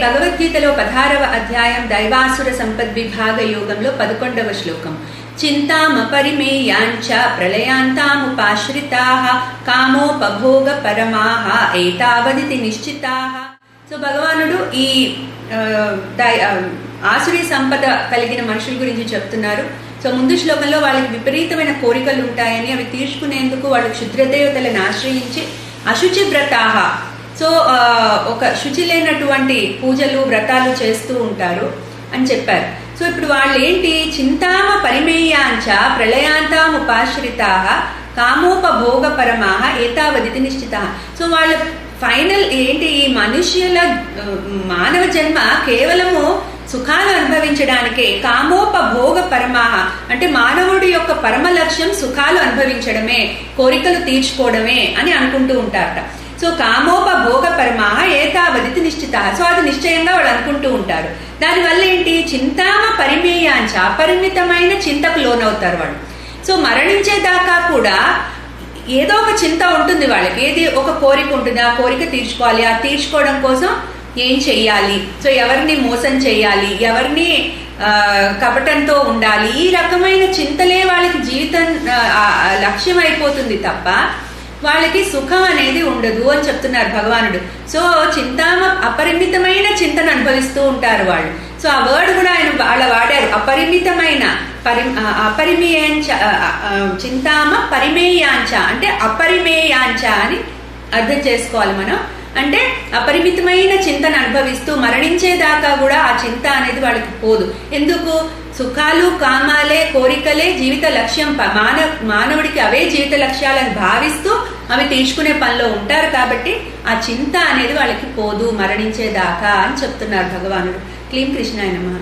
భగవద్గీతలో 16వ అధ్యాయం దైవాసుర సంపద్విభాగ యోగంలో 11వ శ్లోకం. చింతామపరిమేయాంచ ప్రళయాంతాముపాశ్రితాః కామోపభోగ పరమాః ఏతావదితి నిశ్చితాః. సో భగవానుడు ఈ ఆసురీ సంపద కలిగిన మనుషుల గురించి చెప్తున్నారు. సో ముందు శ్లోకంలో వాళ్ళకి విపరీతమైన కోరికలు ఉంటాయని, అవి తీర్చుకునేందుకు వాళ్ళు క్షుద్రదేవతలను ఆశ్రయించి అశుచి వ్రతాః, సో ఒక శుచి లేనటువంటి పూజలు వ్రతాలు చేస్తూ ఉంటారు అని చెప్పారు. సో ఇప్పుడు వాళ్ళు ఏంటి, చింతామ పరిమేయాంచ ప్రళయాంతాముపాశ్రితాః కామోపభోగ పరమాః ఏతావదితి నిశ్చితాః. సో వాళ్ళ ఫైనల్ ఏంటి, ఈ మనుష్యుల మానవ జన్మ కేవలము సుఖాలు అనుభవించడానికే. కామోపభోగ పరమాః అంటే మానవుడి యొక్క పరమ లక్ష్యం సుఖాలు అనుభవించడమే, కోరికలు తీర్చుకోవడమే అని అనుకుంటూ ఉంటారట. సో కామోపభోగ పరమాః ఏతావదితి నిశ్చితాః. సో అది నిశ్చయంగా వాళ్ళు అనుకుంటూ ఉంటారు. దానివల్ల ఏంటి, చింతామ పరిమేయాంచ అపరిమితమైన చింతకు లోనవుతారు వాళ్ళు. సో మరణించేదాకా కూడా ఏదో ఒక చింత ఉంటుంది వాళ్ళకి. ఏది ఒక కోరిక ఉంటుంది, ఆ కోరిక తీర్చుకోవాలి, ఆ తీర్చుకోవడం కోసం ఏం చెయ్యాలి, సో ఎవరిని మోసం చెయ్యాలి, ఎవరిని కపటంతో ఉండాలి, ఈ రకమైన చింతలే వాళ్ళకి జీవితం లక్ష్యం అయిపోతుంది తప్ప వాళ్ళకి సుఖం అనేది ఉండదు అని చెప్తున్నారు భగవానుడు. సో చింతామ అపరిమితమైన చింతను అనుభవిస్తూ ఉంటారు వాళ్ళు. సో ఆ వర్డ్ కూడా ఆయన వాళ్ళ వాడారు, అపరిమితమైన అపరిమేయాంచ, చింతామ పరిమేయాంచ అంటే అపరిమేయాంచ అని అర్థం చేసుకోవాలి మనం. అంటే అపరిమితమైన చింతను అనుభవిస్తూ మరణించేదాకా కూడా ఆ చింత అనేది వాళ్ళకి పోదు. ఎందుకు, సుఖాలు కామాలే కోరికలే జీవిత లక్ష్యం, మానవుడికి అవే జీవిత లక్ష్యాలను భావిస్తూ అవి తీర్చుకునే పనిలో ఉంటారు కాబట్టి ఆ చింత అనేది వాళ్ళకి పోదు మరణించేదాకా అని చెప్తున్నారు భగవానుడు. క్లీం కృష్ణాయ నమః.